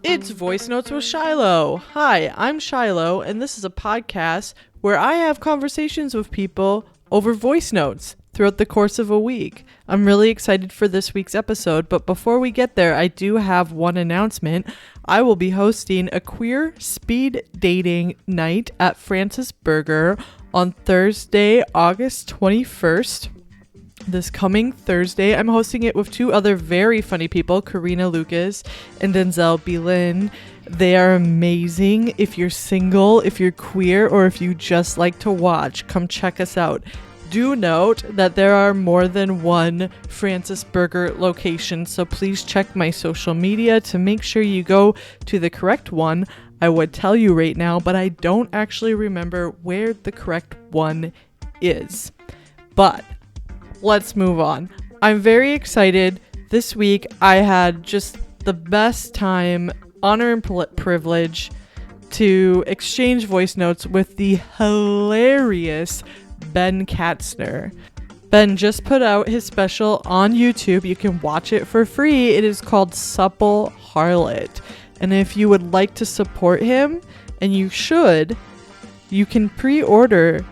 It's Voice Notes with Shyloh. Hi, I'm Shyloh, and this is a podcast where I have conversations with people over voice notes throughout the course of a week. I'm really excited for this week's episode, but before we get there, I do have one announcement. I will be hosting a queer speed dating night at Francis Burger on Thursday, August 21st. This coming Thursday. I'm hosting it with two other very funny people, Karina Lucas and Denzel Belin. They are amazing. If you're single, if you're queer, or if you just like to watch, come check us out. Do note that there are more than one Francis Burger location, so please check my social media to make sure you go to the correct one. I would tell you right now, but I don't actually remember where the correct one is. But let's move on. I'm very excited. This week I had just the best time, honor and privilege to exchange voice notes with the hilarious Ben Katzner. Ben just put out his special on YouTube. You can watch it for free. It is called Supple Harlot. And if you would like to support him, and you should, you can pre-order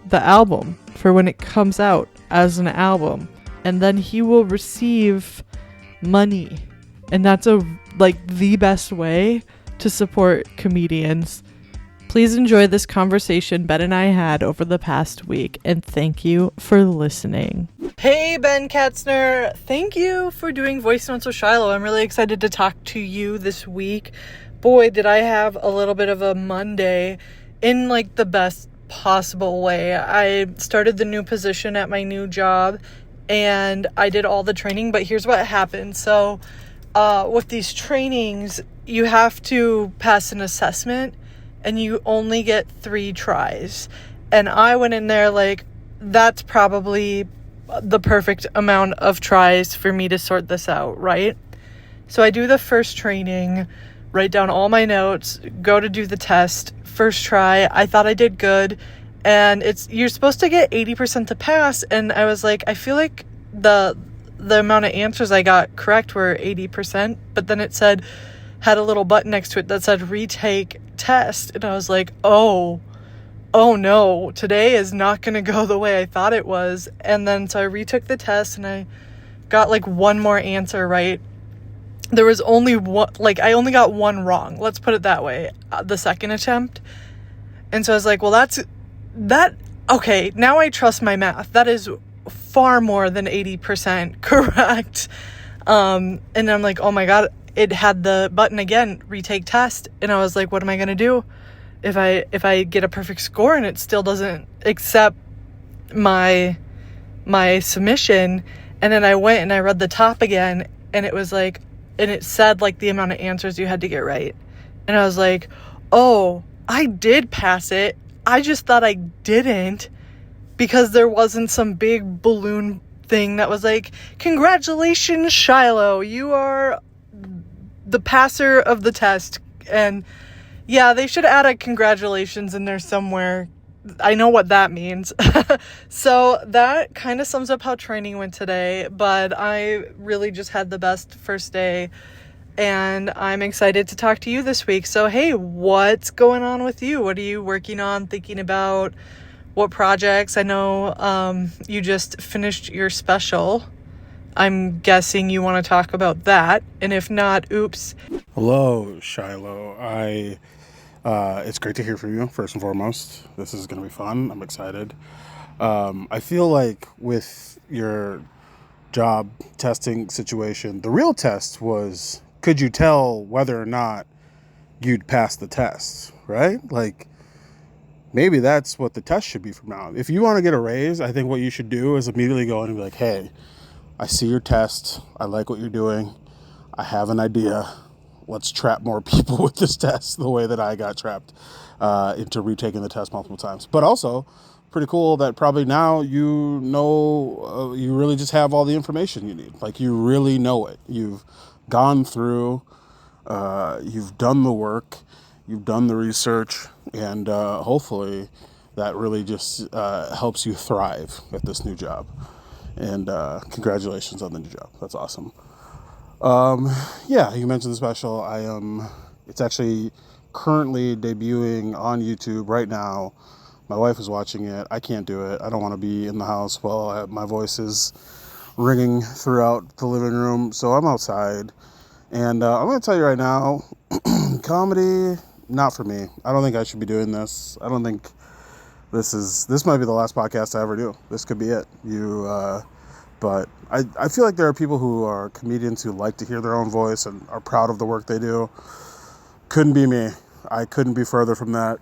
the album for when it comes out as an album, and then he will receive money, and that's the best way to support comedians. Please enjoy this conversation Ben and I had over the past week, and thank you for listening. Hey Ben Katzner, thank you for doing Voice Notes with Shyloh. I'm really excited to talk to you this week. Boy, did I have a little bit of a Monday in the best possible way. I started the new position at my new job and I did all the training, but here's what happened. So with these trainings, you have to pass an assessment and you only get 3 tries. And I went in there that's probably the perfect amount of tries for me to sort this out, right? So I do the first training, write down all my notes, go to do the test. First try, I thought I did good, and you're supposed to get 80% to pass, and I was like, I feel like the amount of answers I got correct were 80%, but then it had a little button next to it that said retake test, and I was like, oh no, today is not going to go the way I thought it was. And then so I retook the test and I got one more answer right. There was only one, I only got one wrong. Let's put it that way. The second attempt. And so I was like, well, okay, now I trust my math. That is far more than 80% correct. And I'm like, oh my God, it had the button again, retake test. And I was like, what am I going to do if I get a perfect score and it still doesn't accept my submission? And then I went and I read the top again, and it was and it said the amount of answers you had to get right. And I was like, oh, I did pass it. I just thought I didn't, because there wasn't some big balloon thing that was congratulations, Shyloh, you are the passer of the test. And yeah, they should add a congratulations in there somewhere. I know what that means. So that kind of sums up how training went today, but I really just had the best first day, and I'm excited to talk to you this week. So hey, what's going on with you? What are you working on, thinking about? What projects? I know you just finished your special. I'm guessing you want to talk about that, and if not, oops. Hello, Shyloh. It's great to hear from you, first and foremost. This is going to be fun. I'm excited. I feel like with your job testing situation, the real test was, could you tell whether or not you'd pass the test, right? Maybe that's what the test should be from now on. If you want to get a raise, I think what you should do is immediately go in and be like, hey, I see your test. I like what you're doing. I have an idea. Let's trap more people with this test the way that I got trapped into retaking the test multiple times. But also, pretty cool that probably now you know, you really just have all the information you need. You really know it. You've gone through, you've done the work, you've done the research, and hopefully that really just helps you thrive at this new job. And congratulations on the new job. That's awesome. Yeah, you mentioned the special. It's actually currently debuting on YouTube right now. My wife is watching it. I can't do it. I don't want to be in the house while my voice is ringing throughout the living room. So I'm outside. And I'm going to tell you right now, comedy, not for me. I don't think I should be doing this. I don't think this might be the last podcast I ever do. This could be it. But I feel like there are people who are comedians who like to hear their own voice and are proud of the work they do. Couldn't be me. I couldn't be further from that.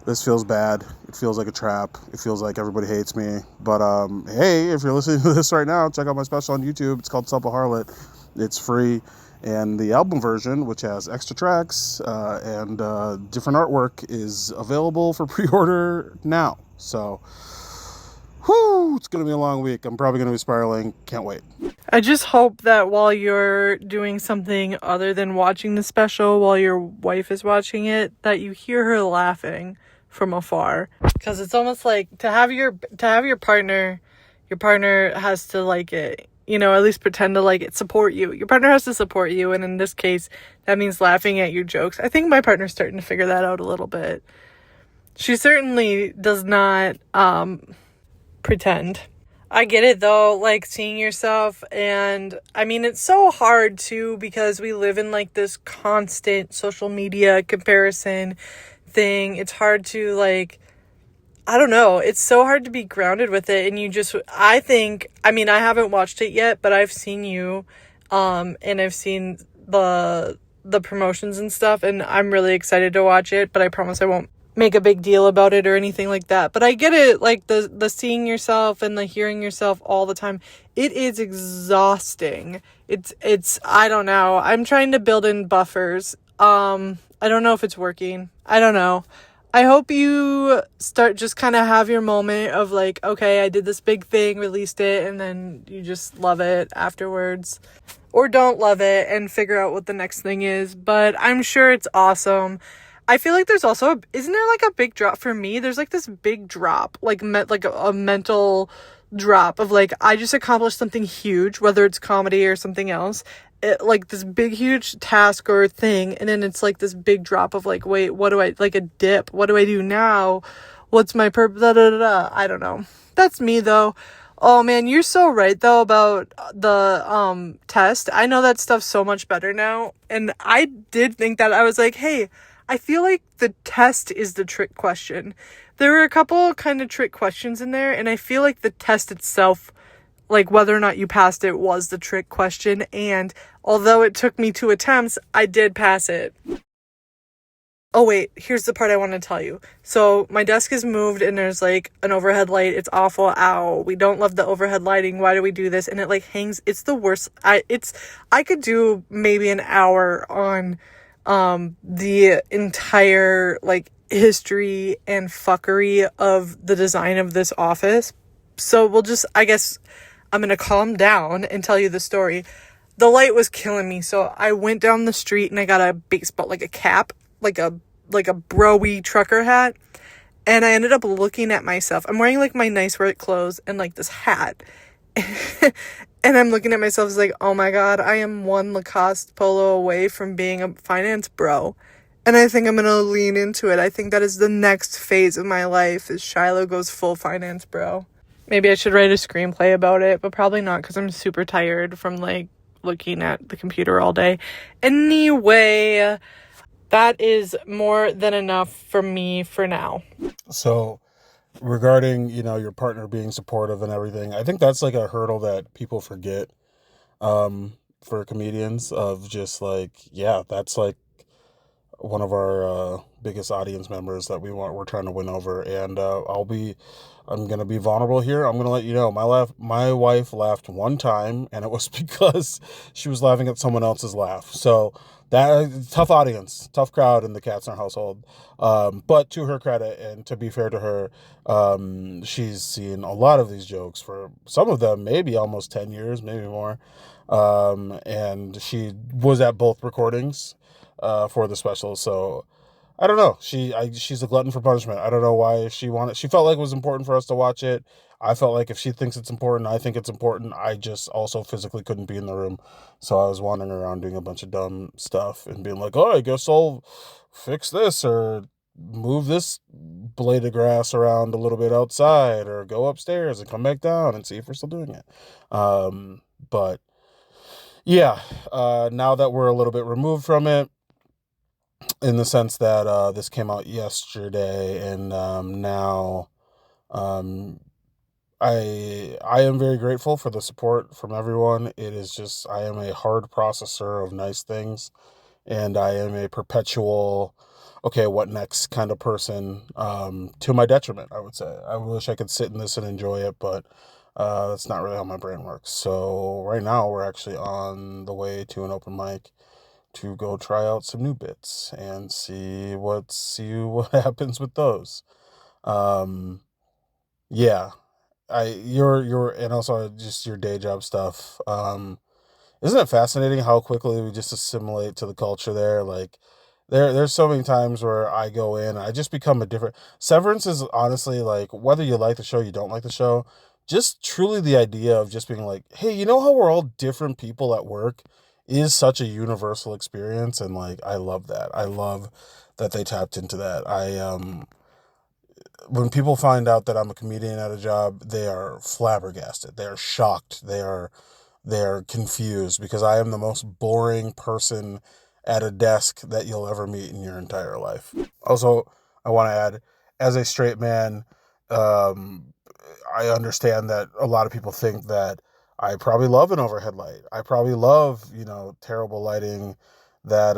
This feels bad. It feels like a trap. It feels like everybody hates me. But hey, if you're listening to this right now, check out my special on YouTube. It's called Supple Harlot. It's free. And the album version, which has extra tracks and different artwork, is available for pre-order now. So, whoo, it's going to be a long week. I'm probably going to be spiraling. Can't wait. I just hope that while you're doing something other than watching the special, while your wife is watching it, that you hear her laughing from afar. Because it's almost like to have your partner has to like it. You know, at least pretend to like it, support you. Your partner has to support you, and in this case, that means laughing at your jokes. I think my partner's starting to figure that out a little bit. She certainly does not pretend. I get it though, like seeing yourself, and I mean, it's so hard too because we live in like this constant social media comparison thing. It's hard to like, I don't know. It's so hard to be grounded with it. And I haven't watched it yet, but I've seen you, and I've seen the promotions and stuff, and I'm really excited to watch it, but I promise I won't make a big deal about it or anything like that. But I get it, like the seeing yourself and the hearing yourself all the time. It is exhausting. It's, I don't know. I'm trying to build in buffers. I don't know if it's working. I don't know. I hope you start just kind of have your moment of like, okay, I did this big thing, released it, and then you just love it afterwards. Or don't love it and figure out what the next thing is. But I'm sure it's awesome. I feel like there's also, isn't there like a big drop for me? There's like this big drop, like a mental drop of like, I just accomplished something huge, whether it's comedy or something else. Like this big huge task or thing, and then it's like this big drop of like, wait, what do I, like a dip, what do I do now, what's my purpose, I don't know. That's me though. Oh man, you're so right though about the test. I know that stuff so much better now, and I did think that. I was like, hey, I feel like the test is the trick question. There were a couple kind of trick questions in there, and I feel like the test itself, like whether or not you passed it, was the trick question. And although it took me 2 attempts, I did pass it. Oh wait, here's the part I want to tell you. So my desk is moved and there's like an overhead light. It's awful. Ow. We don't love the overhead lighting. Why do we do this? And it like hangs. It's the worst. I could do maybe an hour on the entire like history and fuckery of the design of this office. So I guess I'm going to calm down and tell you the story. The light was killing me. So I went down the street and I got a baseball, like a cap, like a bro-y trucker hat. And I ended up looking at myself. I'm wearing like my nice work clothes and like this hat. And I'm looking at myself as like, oh my God, I am one Lacoste polo away from being a finance bro. And I think I'm going to lean into it. I think that is the next phase of my life, is Shyloh goes full finance bro. Maybe I should write a screenplay about it, but probably not because I'm super tired from like looking at the computer all day. Anyway, that is more than enough for me for now. So regarding, your partner being supportive and everything, I think that's like a hurdle that people forget for comedians, of just like, yeah, that's like one of our biggest audience members that we're trying to win over. And I'm going to be vulnerable here. I'm going to let you know, my wife laughed one time, and it was because she was laughing at someone else's laugh. So that tough audience, tough crowd in the Katzner household. But to her credit, and to be fair to her, she's seen a lot of these jokes for some of them, maybe almost 10 years, maybe more. And she was at both recordings for the special. So I don't know. She's a glutton for punishment. I don't know why she felt like it was important for us to watch it. I felt like if she thinks it's important, I think it's important. I just also physically couldn't be in the room. So I was wandering around doing a bunch of dumb stuff and being like, oh, I guess I'll fix this or move this blade of grass around a little bit outside or go upstairs and come back down and see if we're still doing it. But yeah, now that we're a little bit removed from it, in the sense that this came out yesterday, and now um, I am very grateful for the support from everyone. It is just I am a hard processor of nice things, and I am a perpetual okay, what next kind of person, to my detriment, I would say. I wish I could sit in this and enjoy it, but that's not really how my brain works. So right now we're actually on the way to an open mic to go try out some new bits and see what happens with those. Um, yeah, I your and also just your day job stuff. Isn't it fascinating how quickly we just assimilate to the culture there? Like there's so many times where I go in, I just become a different Severance is honestly like whether you like the show, you don't like the show, just truly the idea of just being like, hey, you know how we're all different people at work is such a universal experience, and like I love that. I love that they tapped into that. I When people find out that I'm a comedian at a job, they are flabbergasted. They are shocked. They are confused because I am the most boring person at a desk that you'll ever meet in your entire life. Also, I want to add, as a straight man, um, I understand that a lot of people think that I probably love an overhead light. I probably love, terrible lighting that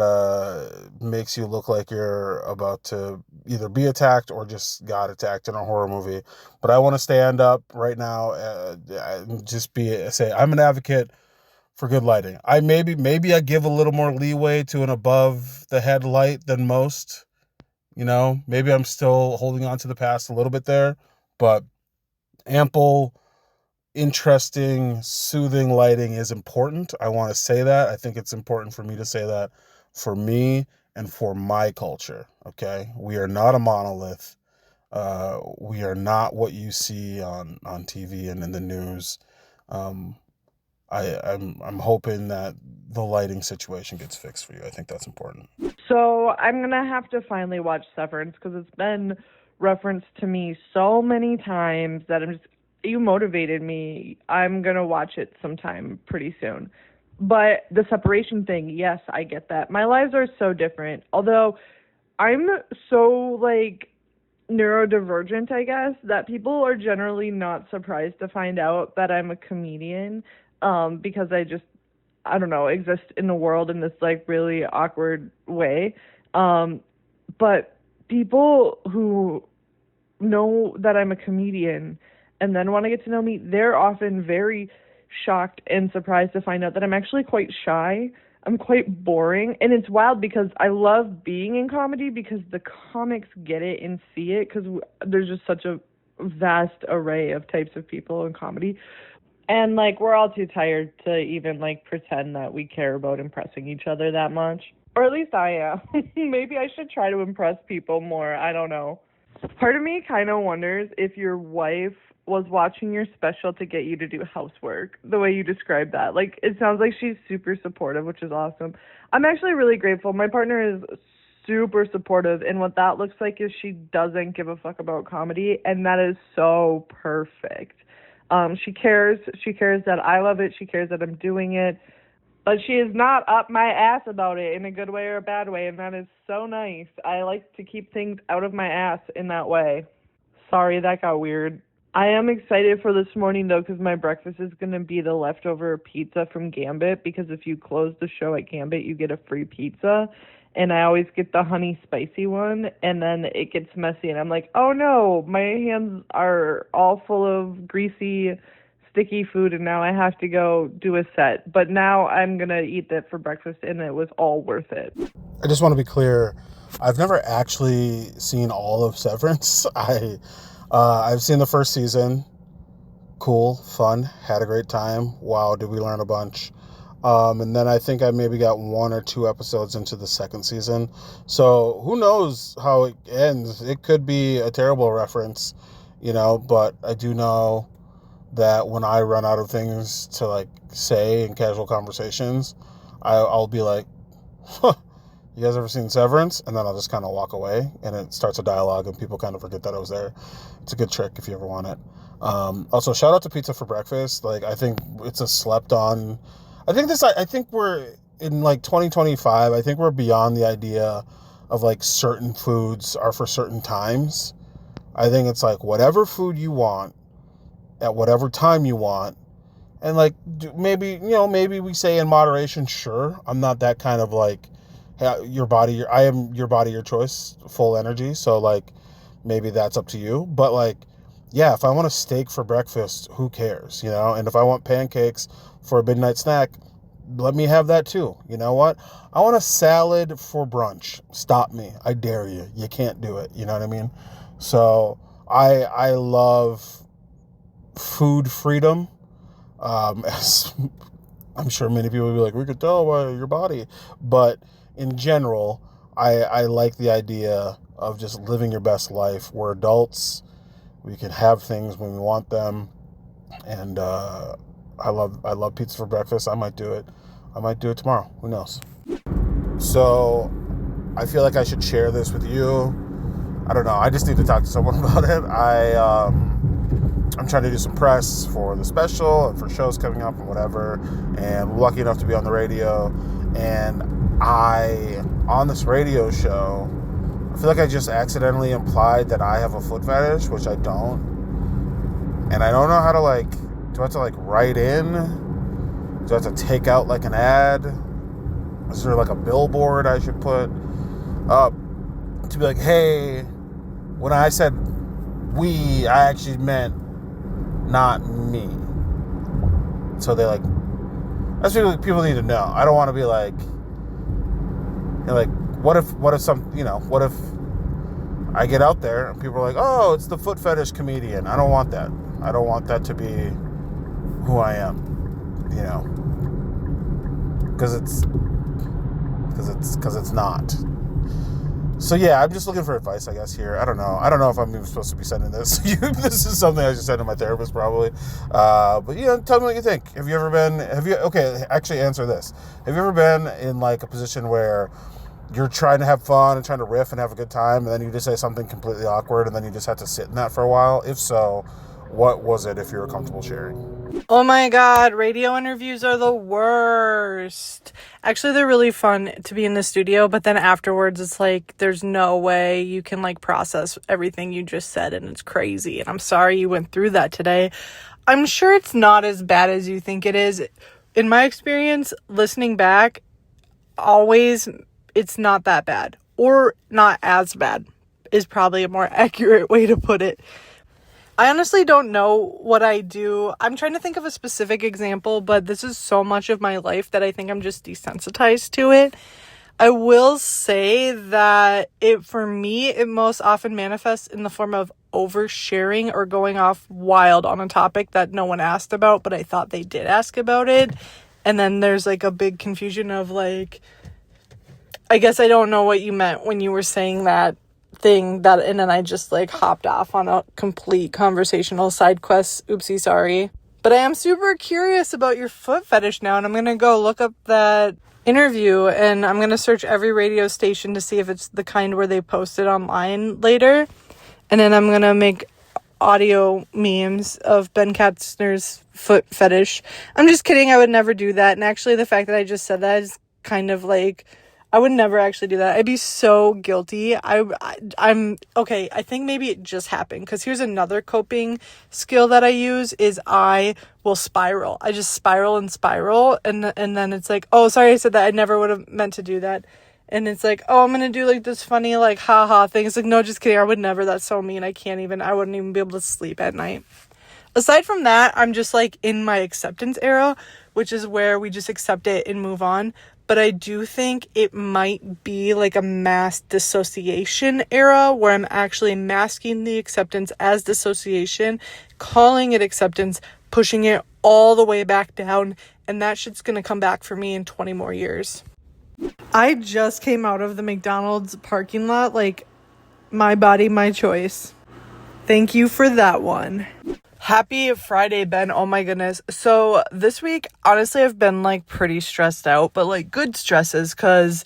makes you look like you're about to either be attacked or just got attacked in a horror movie. But I want to stand up right now and just say I'm an advocate for good lighting. Maybe I give a little more leeway to an above the head light than most. Maybe I'm still holding on to the past a little bit there, but ample, interesting, soothing lighting is important. I want to say that. I think it's important for me to say that for me and for my culture. Okay. We are not a monolith. We are not what you see on TV and in the news. Um, I'm hoping that the lighting situation gets fixed for you. I think that's important. So I'm gonna have to finally watch Severance because it's been referenced to me so many times that you motivated me. I'm gonna watch it sometime pretty soon. But the separation thing, yes, I get that. My lives are so different. Although I'm so like neurodivergent, I guess, that people are generally not surprised to find out that I'm a comedian, because I don't know, exist in the world in this like really awkward way. Um, but people who know that I'm a comedian and then want to get to know me, they're often very shocked and surprised to find out that I'm actually quite shy. I'm quite boring. And it's wild because I love being in comedy because the comics get it and see it because there's just such a vast array of types of people in comedy. And like we're all too tired to even like pretend that we care about impressing each other that much. Or at least I am. Maybe I should try to impress people more. I don't know. Part of me kind of wonders if your wife was watching your special to get you to do housework, the way you described that. Like, it sounds like she's super supportive, which is awesome. I'm actually really grateful. My partner is super supportive, and what that looks like is she doesn't give a fuck about comedy, and that is so perfect. She cares. She cares that I love it. She cares that I'm doing it. But she is not up my ass about it in a good way or a bad way, and that is so nice. I like to keep things out of my ass in that way. Sorry, that got weird. I am excited for this morning, though, because my breakfast is going to be the leftover pizza from Gambit, because if you close the show at Gambit, you get a free pizza. And I always get the honey spicy one, and then it gets messy, and I'm like, oh no, my hands are all full of greasy sticky food and now I have to go do a set. But now I'm going to eat that for breakfast and it was all worth it. I just want to be clear. I've never actually seen all of Severance. I've seen the first season. Cool, fun, had a great time. Wow, did we learn a bunch. And then I think I maybe got 1 or 2 episodes into the second season. So who knows how it ends? It could be a terrible reference, but I do know that when I run out of things to like say in casual conversations, I'll be like, huh, you guys ever seen Severance? And then I'll just kind of walk away and it starts a dialogue and people kind of forget that I was there. It's a good trick if you ever want it. Also, shout out to Pizza for Breakfast. Like, I think it's a slept on. I think we're in like 2025. I think we're beyond the idea of like certain foods are for certain times. I think it's like whatever food you want at whatever time you want. And like, maybe we say in moderation, sure. I'm not that kind of like, hey, I am your body, your choice, full energy. So like, maybe that's up to you. But like, yeah, if I want a steak for breakfast, who cares, And if I want pancakes for a midnight snack, let me have that too. You know what? I want a salad for brunch. Stop me. I dare you. You can't do it. You know what I mean? So I love food freedom. As I'm sure many people will be like, we could tell by your body. But in general, I like the idea of just living your best life. We're adults. We can have things when we want them. And I love pizza for breakfast. I might do it tomorrow. Who knows? So I feel like I should share this with you. I don't know. I just need to talk to someone about it. I'm trying to do some press for the special and for shows coming up and whatever. And I'm lucky enough to be on the radio. And on this radio show, I feel like I just accidentally implied that I have a foot fetish, which I don't. And I don't know how to like, do I have to like write in? Do I have to take out like an ad? Is there like a billboard I should put up to be like, hey, when I said we, I actually meant not me. So they like, that's what people need to know. I don't want to be like, what if I get out there and people are like, oh, it's the foot fetish comedian. I don't want that. I don't want that to be who I am, because it's not. So yeah, I'm just looking for advice, I guess, here. I don't know if I'm even supposed to be sending this. This is something I should send to my therapist probably. But tell me what you think. Actually answer this. Have you ever been in like a position where you're trying to have fun and trying to riff and have a good time, and then you just say something completely awkward and then you just have to sit in that for a while? If so, what was it, if you were comfortable sharing? Oh my God, radio interviews are the worst. Actually, they're really fun to be in the studio, but then afterwards it's like there's no way you can like process everything you just said, and it's crazy. And I'm sorry you went through that today. I'm sure it's not as bad as you think it is. In my experience, listening back, always it's not that bad, or not as bad is probably a more accurate way to put it. I honestly don't know what I do. I'm trying to think of a specific example, but this is so much of my life that I think I'm just desensitized to it. I will say that for me, it most often manifests in the form of oversharing or going off wild on a topic that no one asked about, but I thought they did ask about it. And then there's like a big confusion of like, I guess I don't know what you meant when you were saying that thing, that, and then I just like hopped off on a complete conversational side quest. Oopsie, sorry. But I am super curious about your foot fetish now, and I'm gonna go look up that interview, and I'm gonna search every radio station to see if it's the kind where they post it online later, and then I'm gonna make audio memes of Ben Katzner's foot fetish. I'm just kidding, I would never do that. And actually the fact that I just said that is kind of like, I would never actually do that. I'd be so guilty. I'm okay. I think maybe it just happened, because here's another coping skill that I use is I will spiral. I just spiral, and then it's like, oh, sorry, I said that. I never would have meant to do that. And it's like, oh, I'm gonna do like this funny like haha thing. It's like, no, just kidding. I would never. That's so mean. I wouldn't even be able to sleep at night. Aside from that, I'm just like in my acceptance era, which is where we just accept it and move on. But I do think it might be like a mass dissociation era where I'm actually masking the acceptance as dissociation, calling it acceptance, pushing it all the way back down, and that shit's gonna come back for me in 20 more years. I just came out of the McDonald's parking lot, like, my body, my choice. Thank you for that one. Happy Friday, Ben. Oh my goodness. So this week, honestly, I've been like pretty stressed out, but like good stresses, because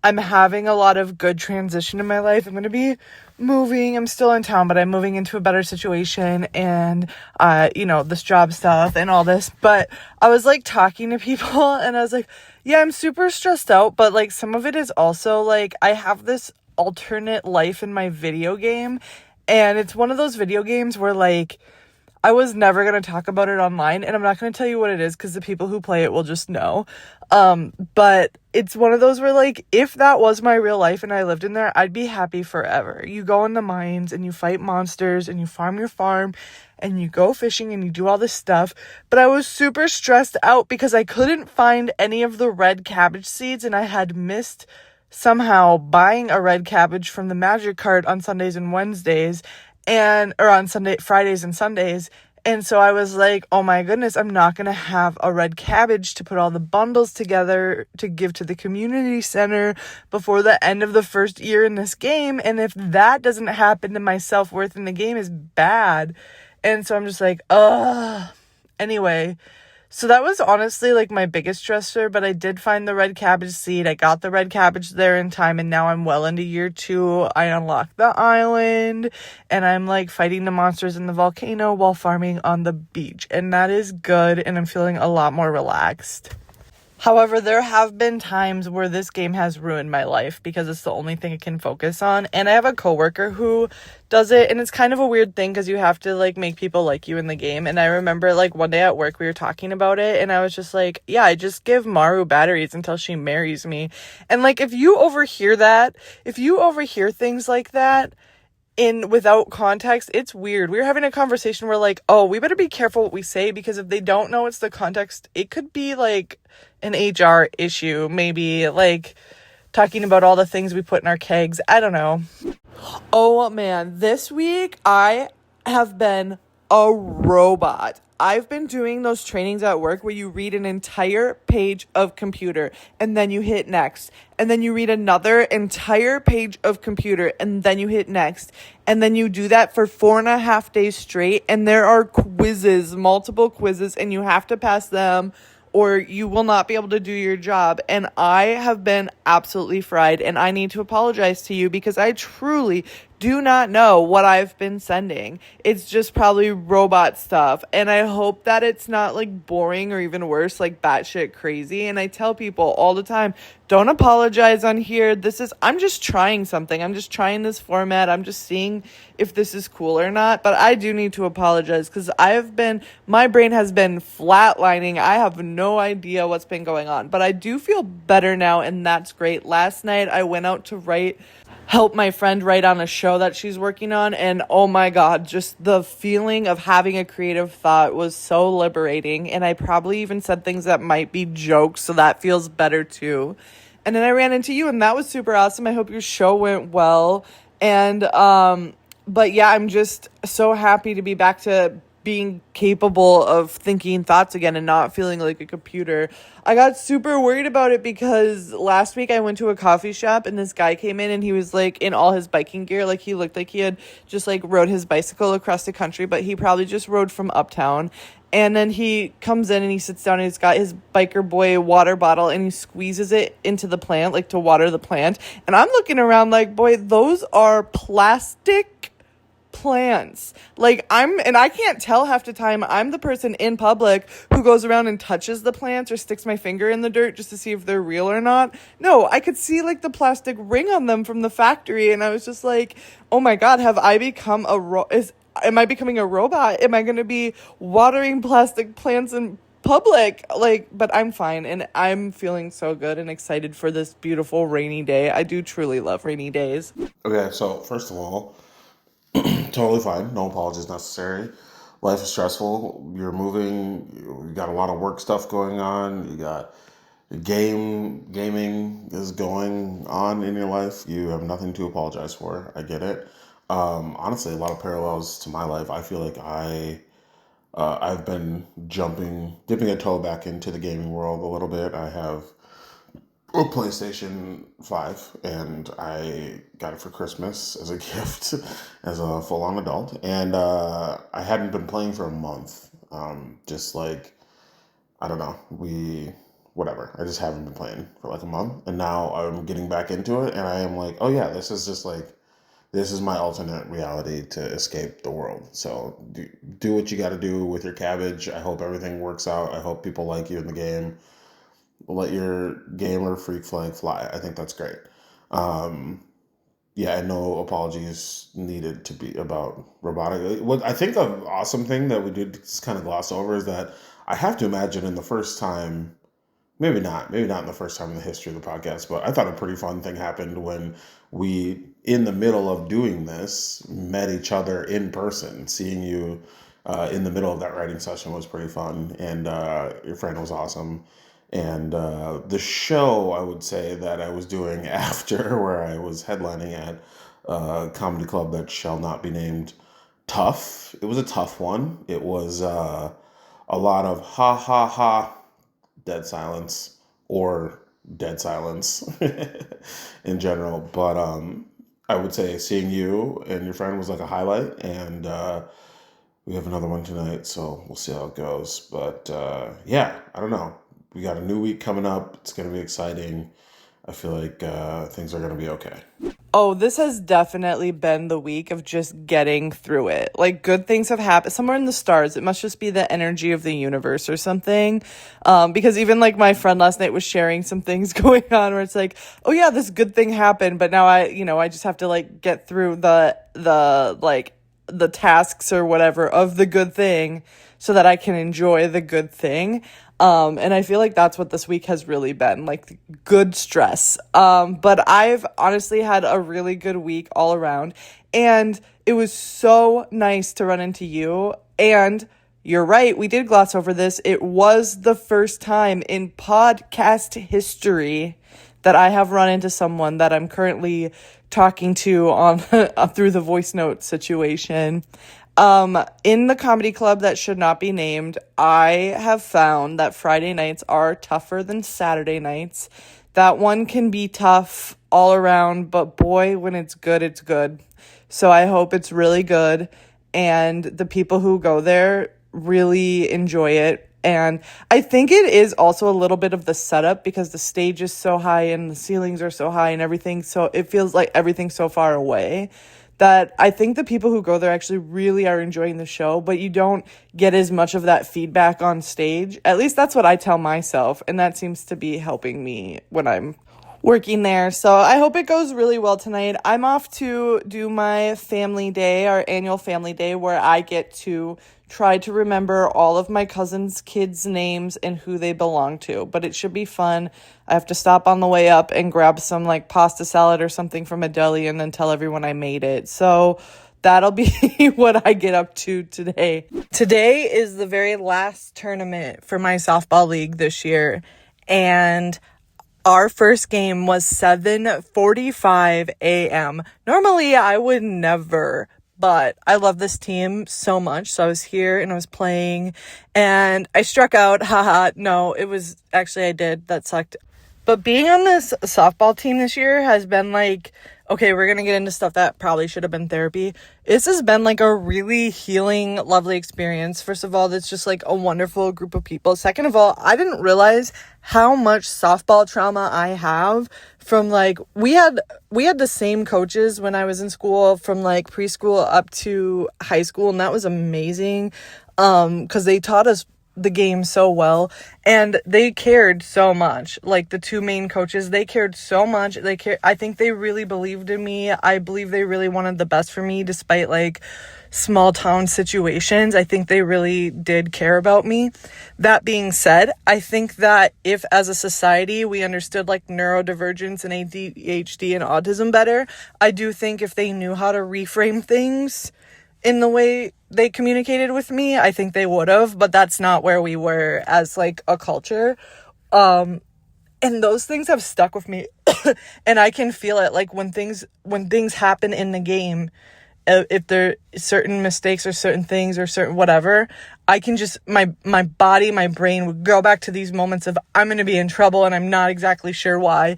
I'm having a lot of good transition in my life. I'm going to be moving. I'm still in town, but I'm moving into a better situation, and, this job stuff and all this. But I was like talking to people and I was like, yeah, I'm super stressed out, but like some of it is also like I have this alternate life in my video game, and it's one of those video games where like I was never going to talk about it online, and I'm not going to tell you what it is because the people who play it will just know. But it's one of those where, like, if that was my real life and I lived in there, I'd be happy forever. You go in the mines and you fight monsters and you farm your farm and you go fishing and you do all this stuff. But I was super stressed out because I couldn't find any of the red cabbage seeds, and I had missed somehow buying a red cabbage from the magic cart on Sundays and Wednesdays, or on Fridays and Sundays. And so I was like, oh my goodness, I'm not going to have a red cabbage to put all the bundles together to give to the community center before the end of the first year in this game. And if that doesn't happen, then my self-worth in the game is bad. And so I'm just like, ugh. Anyway, so that was honestly like my biggest stressor, but I did find the red cabbage seed. I got the red cabbage there in time, and now I'm well into year 2. I unlocked the island, and I'm like fighting the monsters in the volcano while farming on the beach, and that is good, and I'm feeling a lot more relaxed. However, there have been times where this game has ruined my life because it's the only thing I can focus on. And I have a coworker who does it, and it's kind of a weird thing because you have to like make people like you in the game. And I remember like one day at work we were talking about it, and I was just like, yeah, I just give Maru batteries until she marries me. And like if you overhear things like that without context, it's weird. We were having a conversation where like, oh, we better be careful what we say, because if they don't know it's the context, it could be like an HR issue, maybe like talking about all the things we put in our kegs. I don't know. Oh man, this week I have been a robot. I've been doing those trainings at work where you read an entire page of computer and then you hit next. And then you read another entire page of computer and then you hit next. And then you do that for 4.5 days straight. And there are quizzes, multiple quizzes, and you have to pass them or you will not be able to do your job. And I have been absolutely fried, and I need to apologize to you because I truly do not know what I've been sending. It's just probably robot stuff, and I hope that it's not like boring or even worse, like batshit crazy. And I tell people all the time, don't apologize on here. I'm just trying something. I'm just trying this format. I'm just seeing if this is cool or not. But I do need to apologize because my brain has been flatlining. I have no idea what's been going on, but I do feel better now, and that's great. Last night I went out to help my friend write on a show that she's working on, and oh my god, just the feeling of having a creative thought was so liberating. And I probably even said things that might be jokes, so that feels better too. And then I ran into you, and that was super awesome. I hope your show went well. And but yeah, I'm just so happy to be back to being capable of thinking thoughts again and not feeling like a computer. I got super worried about it because last week I went to a coffee shop and this guy came in and he was like in all his biking gear. Like he looked like he had just like rode his bicycle across the country, but he probably just rode from uptown. And then he comes in and he sits down and he's got his biker boy water bottle and he squeezes it into the plant, like to water the plant. And I'm looking around like, boy, those are plastic plants. And I can't tell half the time. I'm the person in public who goes around and touches the plants or sticks my finger in the dirt just to see if they're real or not. No, I could see like the plastic ring on them from the factory, and I was just like, oh my god, have I become am I becoming a robot? Am I going to be watering plastic plants in public? But I'm fine, and I'm feeling so good and excited for this beautiful rainy day. I do truly love rainy days. Okay, so first of all, totally fine. No apologies necessary. Life is stressful. You're moving. You got a lot of work stuff going on. You got gaming is going on in your life. You have nothing to apologize for. I get it. Honestly, a lot of parallels to my life. I feel like I I've been dipping a toe back into the gaming world a little bit. I have a PlayStation 5, and I got it for Christmas as a gift as a full on adult. And I hadn't been playing for a month. Just like, I don't know, whatever. I just haven't been playing for like a month. And now I'm getting back into it, and I am like, oh yeah, this is my alternate reality to escape the world. So do what you got to do with your cabbage. I hope everything works out. I hope people like you in the game. Let your gamer freak flag fly. I think that's great. Um, yeah, and no apologies needed to be about robotic. What I think the awesome thing that we did just kind of gloss over is that I have to imagine in the first time, maybe not in the first time in the history of the podcast, but I thought a pretty fun thing happened when we, in the middle of doing this, met each other in person. Seeing you in the middle of that writing session was pretty fun, and your friend was awesome. And the show, I would say, that I was doing after, where I was headlining at a comedy club that shall not be named, tough. It was a tough one. It was a lot of ha ha ha, dead silence, or dead silence in general. But I would say seeing you and your friend was like a highlight, and we have another one tonight, so we'll see how it goes. But yeah, I don't know. We got a new week coming up. It's going to be exciting. I feel like things are going to be okay. Oh, this has definitely been the week of just getting through it. Like, good things have happened somewhere in the stars. It must just be the energy of the universe or something. Because even like my friend last night was sharing some things going on where it's like, oh yeah, this good thing happened, but now I just have to like get through the tasks or whatever of the good thing so that I can enjoy the good thing. And I feel like that's what this week has really been, like good stress. But I've honestly had a really good week all around, and it was so nice to run into you. And you're right, we did gloss over this. It was the first time in podcast history that I have run into someone that I'm currently talking to on through the voice note situation. In the comedy club that should not be named, I have found that Friday nights are tougher than Saturday nights. That one can be tough all around, but boy, when it's good, it's good. So I hope it's really good, and the people who go there really enjoy it. And I think it is also a little bit of the setup because the stage is so high and the ceilings are so high and everything. So it feels like everything's so far away that I think the people who go there actually really are enjoying the show, but you don't get as much of that feedback on stage. At least that's what I tell myself, and that seems to be helping me when I'm working there. So I hope it goes really well tonight. I'm off to do my family day, our annual family day, where I get to try to remember all of my cousins' kids' names and who they belong to. But it should be fun. I have to stop on the way up and grab some like pasta salad or something from a deli and then tell everyone I made it. So that'll be what I get up to today. Today is the very last tournament for my softball league this year. And our first game was 7:45 a.m. Normally, I would never, but I love this team so much. So I was here and I was playing and I struck out. Haha. No, it was actually, I did. That sucked. But being on this softball team this year has been like, okay, we're going to get into stuff that probably should have been therapy. This has been like a really healing, lovely experience. First of all, it's just like a wonderful group of people. Second of all, I didn't realize how much softball trauma I have from like, we had the same coaches when I was in school from like preschool up to high school. And that was amazing. 'Cause they taught us the game so well, and they cared so much. Like the two main coaches, they cared so much. I think they really believed in me. I believe they really wanted the best for me despite like small town situations. I think they really did care about me. That being said, I think that if as a society we understood like neurodivergence and ADHD and autism better, I do think if they knew how to reframe things in the way they communicated with me, I think they would have, but that's not where we were as like a culture. And those things have stuck with me and I can feel it like when things happen in the game, if there are certain mistakes or certain things or certain whatever, I can just, my body, my brain would go back to these moments of I'm going to be in trouble and I'm not exactly sure why.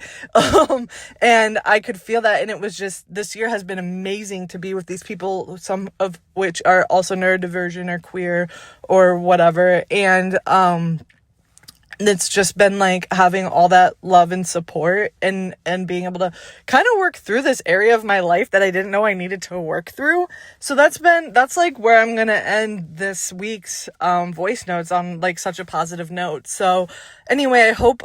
And I could feel that. And it was just, this year has been amazing to be with these people, some of which are also neurodivergent or queer or whatever. And, it's just been like having all that love and support and being able to kind of work through this area of my life that I didn't know I needed to work through. So that's like where I'm going to end this week's voice notes, on like such a positive note. So anyway, I hope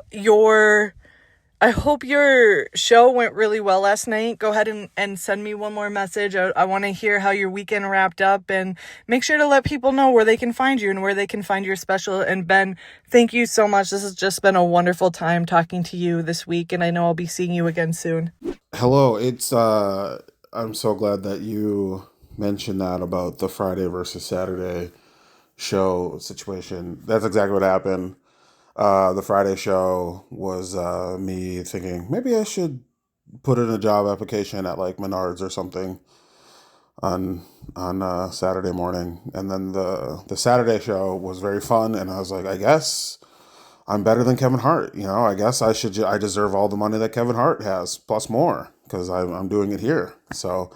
your show went really well last night. Go ahead and send me one more message. I want to hear how your weekend wrapped up, and make sure to let people know where they can find you and where they can find your special. And Ben, thank you so much. This has just been a wonderful time talking to you this week, and I know I'll be seeing you again soon. Hello, I'm so glad that you mentioned that about the Friday versus Saturday show situation. That's exactly what happened. The Friday show was me thinking maybe I should put in a job application at like Menards or something on Saturday morning, and then the Saturday show was very fun, and I was like, I guess I'm better than Kevin Hart. I guess I deserve all the money that Kevin Hart has plus more because I'm doing it here. So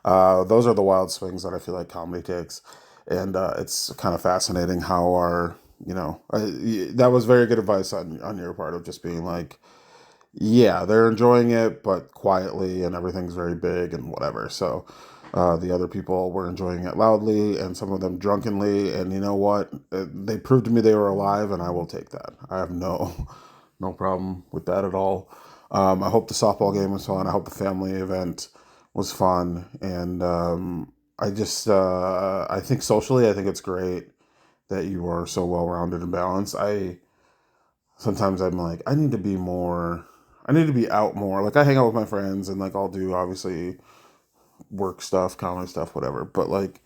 those are the wild swings that I feel like comedy takes, and it's kind of fascinating how our that was very good advice on your part of just being like, yeah, they're enjoying it, but quietly, and everything's very big and whatever. So the other people were enjoying it loudly, and some of them drunkenly. And you know what? They proved to me they were alive, and I will take that. I have no problem with that at all. I hope the softball game was fun. I hope the family event was fun. And I think socially, I think it's great that you are so well-rounded and balanced. Sometimes I'm like, I need to be out more. Like I hang out with my friends and like I'll do obviously work stuff, comedy stuff, whatever. But like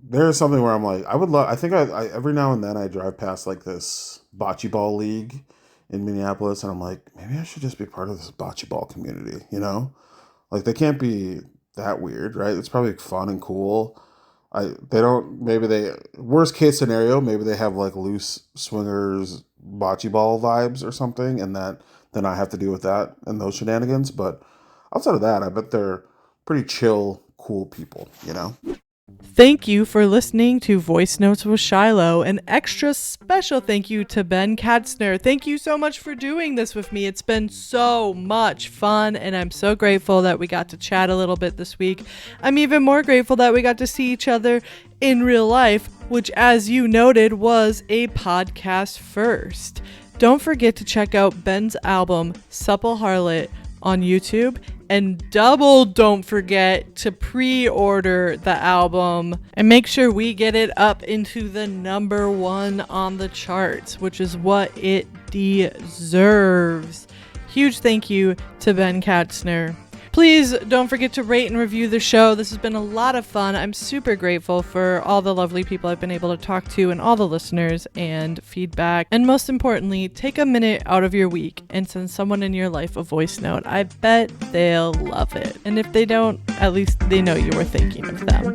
there's something where I'm like, I think I every now and then I drive past like this bocce ball league in Minneapolis, and I'm like, maybe I should just be part of this bocce ball community, Like they can't be that weird, right? It's probably fun and cool. Worst case scenario, maybe they have like loose swingers bocce ball vibes or something, and then I have to deal with that and those shenanigans. But outside of that, I bet they're pretty chill, cool people, Thank you for listening to Voice Notes with Shyloh. An extra special thank you to Ben Katzner. Thank you so much for doing this with me. It's been so much fun, and I'm so grateful that we got to chat a little bit this week. I'm even more grateful that we got to see each other in real life, which, as you noted, was a podcast first. Don't forget to check out Ben's album, Supple Harlot, on YouTube, and don't forget to pre-order the album and make sure we get it up into the number 1 on the charts, which is what it deserves. Huge thank you to Ben Katzner. Please don't forget to rate and review the show. This has been a lot of fun. I'm super grateful for all the lovely people I've been able to talk to and all the listeners and feedback. And most importantly, take a minute out of your week and send someone in your life a voice note. I bet they'll love it. And if they don't, at least they know you were thinking of them.